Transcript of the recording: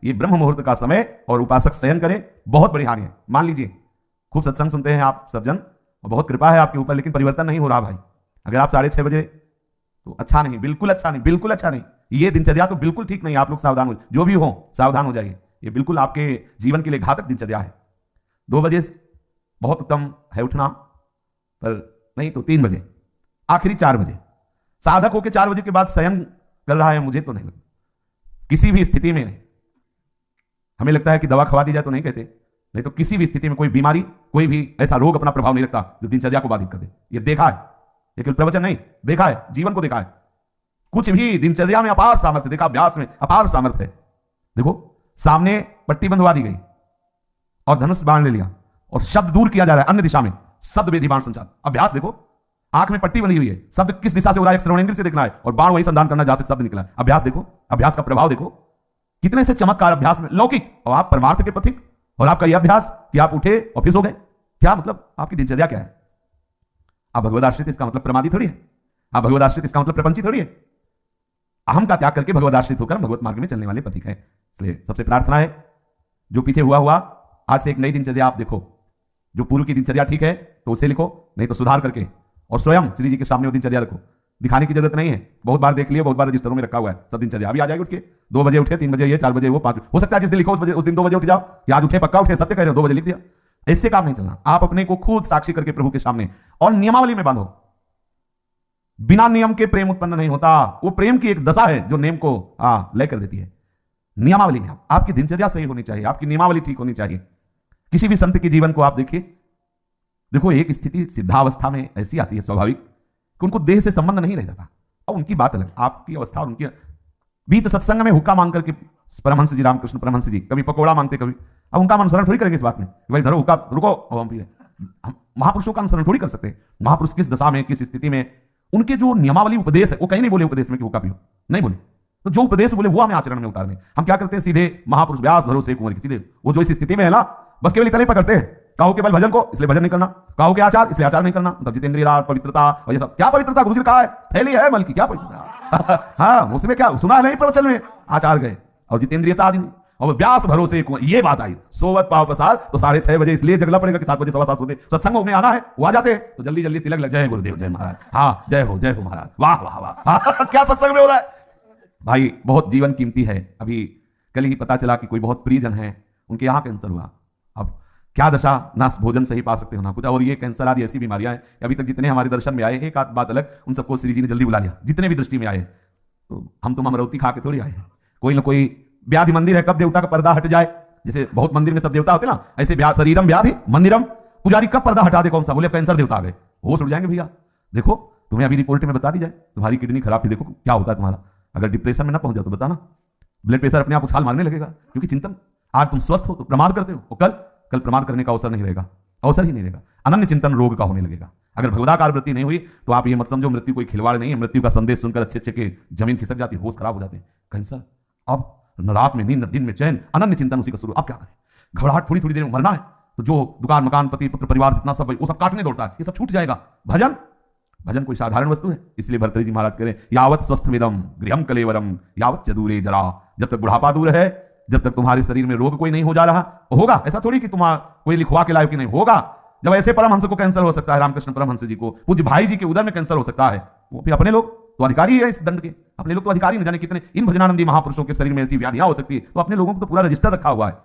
ये ब्रह्म मुहूर्त का समय और उपासक शयन करें, बहुत बड़ी हानि है। मान लीजिए खूब सत्संग सुनते हैं आप सब जन और बहुत कृपा है आपके ऊपर, लेकिन परिवर्तन नहीं हो रहा भाई। अगर आप 6:30 बजे, तो अच्छा नहीं, बिल्कुल अच्छा नहीं, बिल्कुल अच्छा नहीं। ये दिनचर्या तो बिल्कुल ठीक नहीं। आप लोग सावधान हो, जो भी हो सावधान हो जाइए। ये बिल्कुल आपके जीवन के लिए घातक दिनचर्या है। 2 बजे बहुत उत्तम है उठना, पर नहीं तो 3 बजे, आखिरी 4 बजे। साधक होकर 4 बजे के बाद शयन कर रहा है, मुझे तो नहीं लगता किसी भी स्थिति में। हमें लगता है कि दवा खवा दी जाए तो नहीं कहते, नहीं तो किसी भी स्थिति में कोई बीमारी, कोई भी ऐसा रोग अपना प्रभाव नहीं रखता जो दिनचर्या को बाधित कर दे। ये देखा है, ये केवल प्रवचन नहीं, देखा है, जीवन को देखा है। कुछ भी दिनचर्या में अपार सामर्थ्य देखा, अभ्यास में अपार सामर्थ्य है। देखो सामने पट्टी बंधवा दी गई और धनुष बाण ले लिया और शब्द दूर किया जा रहा है अन्य दिशा में, शब्द वेदी बाण संचार। अभ्यास देखो, आंख में पट्टी बंधी हुई है, शब्द किस दिशा से हो रहा है श्रवणेंद्र से देखना है और बाण वही संधान करना जहां से शब्द निकला है। अभ्यास देखो, अभ्यास का प्रभाव देखो, कितने से चमत्कार अभ्यास में लौकिक। और आप परमार्थ के पथिक, और आपका यह अभ्यास कि आप उठे और फिर सो गए। क्या मतलब, आपकी दिनचर्या क्या है? आप भगवदाश्रित, इसका मतलब प्रमादी थोड़ी है। आप भगवदाश्रित, इसका मतलब प्रपंची थोड़ी है। अहम का त्याग करके भगवदाश्रित होकर भगवत मार्ग में चलने वाले पथिक हैं। इसलिए सबसे प्रार्थना है, जो पीछे हुआ आज से एक नई दिनचर्या आप देखो। जो पूर्व की दिनचर्या ठीक है तो उसे लिखो, नहीं तो सुधार करके और स्वयं श्री जी के सामने वो दिनचर्या रखो। दिखाने की जरूरत नहीं है, बहुत बार देख लिया, बहुत बार रजिस्टरों में रखा हुआ है सब दिनचर्या। अभी आ जाएगी उठ के 2 बजे उठे, 3 बजे ये, 4 बजे वो, 5 हो सकता है जिस दिन लिखो उस दिन 2 बजे उठ जाओ, कि आज उठे पक्का उठे, सत्य कह रहे हो 2 बजे लिख दिया। इससे काम नहीं चलना। आप अपने को खुद साक्षी करके प्रभु के सामने और नियमावली में बांधो। बिना नियम के प्रेम उत्पन्न नहीं होता। वो प्रेम की एक दशा है जो नेम को लय कर देती है। नियमावली में आपकी दिनचर्या सही होनी चाहिए, आपकी नियमावली ठीक होनी चाहिए। किसी भी संत के जीवन को आप देखिए, देखो एक स्थिति सिद्धावस्था में ऐसी आती है स्वाभाविक कि उनको देह से संबंध नहीं रह जाता। और उनकी बात अलग, आपकी अवस्था और उनकी। बीच सत्संग में हुक्का मांग करके परमहंस जी, रामकृष्ण परमहंस जी कभी पकौड़ा मांगते, कभी, अब उनका अनुसरण थोड़ी करेंगे इस बात में, भाई धरो हुक्का, रुको अब हम पी रहे। महापुरुषों का अनुसरण थोड़ी कर सकते। महापुरुष किस दशा में, किस स्थिति में, उनके जो नियमावली उपदेश है, वो कहीं नहीं बोले उपदेश में कि हुक्का पियो, नहीं बोले। तो जो उपदेश बोले वो हमें आचरण में उतारने। हम क्या करते हैं, सीधे महापुरुष व्यास भरोसे कुंवर की, सीधे वो जो इस स्थिति में है ना, बस केवल इतना ही पकड़ते हैं। कहो केवल भजन को, इसलिए भजन नहीं करना। कहो के आचार, इसलिए आचार नहीं करना। मतलब जितेंद्रिय पवित्रता और ये सब, क्या पवित्रता गुरु जी ने कहा है, थैली है मल की, क्या पवित्रता? हाँ, उसमें क्या सुना नहीं प्रवचन में, आचार गए और जितेंद्रियता आदि। और व्यास भरोसे कुंवर, ये बात आई। सोवत पाव प्रसाद तो 6:30 बजे इसलिए जगला पड़ेगा कि 7 बजे 7:15 बजे सत्संग में आना है, वो आ जाते हैं तो जल्दी जल्दी तिलक लग जाए, गुरुदेव जय महाराज, हाँ जय हो महाराज, वाह वाह वाह। क्या सत्संग में हो रहा है भाई, बहुत जीवन कीमती है। अभी कल ही पता चला कि कोई बहुत प्रियजन है, उनके यहाँ कैंसर हुआ। अब क्या दशा, ना भोजन सही पा सकते हो ना कुछ। और ये कैंसर आदि ऐसी बीमारियां हैं, अभी तक जितने हमारे दर्शन में आए, एक आध बात अलग, उन सबको श्री जी ने जल्दी बुला लिया, जितने भी दृष्टि में आए। तो हम तुम अमरौती खा के थोड़ी आए हैं। कोई ना कोई व्याधि मंदिर है, कब देवता का पर्दा हट जाए, जैसे बहुत मंदिर में सब देवता होते ना, ऐसे शरीरम व्याधि मंदिरम, पुजारी कब पर्दा हटा दे, कौन सा, बोले कैंसर देवता आ गए, होश उड़ जाएंगे भैया। देखो तुम्हें अभी रिपोर्ट में बता दी जाए तुम्हारी किडनी खराब थी, देखो क्या होता है तुम्हारा। अगर डिप्रेशन में ना पहुंच जाओ तो बताना, ब्लड प्रेशर अपने आप उछाल मारने लगेगा। क्योंकि चिंतन, आज तुम स्वस्थ हो तो प्रमाद करते हो, और कल प्रमाद करने का अवसर नहीं रहेगा, अवसर ही नहीं रहेगा। अनन्य चिंतन रोग का होने लगेगा। अगर भगवदाकार वृत्ति नहीं हुई तो आप ये मत समझो मृत्यु कोई खिलवाड़ नहीं है। मृत्यु का संदेश सुनकर अच्छे अच्छे के जमीन खिसक जाती है, होश खराब हो जाते हैं। कैंसर, अब न रात में नींद, दिन में चैन, अनन्य चिंतन उसी का शुरू। अब क्या करें, घबराहट, थोड़ी थोड़ी देर में मरना है, तो जो दुकान मकान पति पुत्र परिवार जितना सब वो सब काटने दौड़ता है, ये सब छूट जाएगा। भजन कोई साधारण वस्तु है। इसलिए भर्तृहरि जी महाराज कह रहे हैं, यावत स्वस्थमिदम गृहम कलेवरम यावत च दूरे जरा। जब तक बुढ़ापा दूर है, जब तक तुम्हारे शरीर में रोग कोई नहीं हो जा रहा, होगा ऐसा थोड़ी कि तुम्हारा कोई लिखवा के लाए कि नहीं होगा। जब ऐसे परमहंस को कैंसर हो सकता है, रामकृष्ण परमहंस जी को, पूज्य भाई जी के उदर में कैंसर हो सकता है, वो फिर अपने लोग तो अधिकारी है इस दंड के, अपने लोग तो अधिकारी, न जाने कितने इन भजनानंदी महापुरुषों के शरीर में ऐसी व्याधियां हो सकती है। तो अपने लोगों को तो पूरा रजिस्टर रखा हुआ है।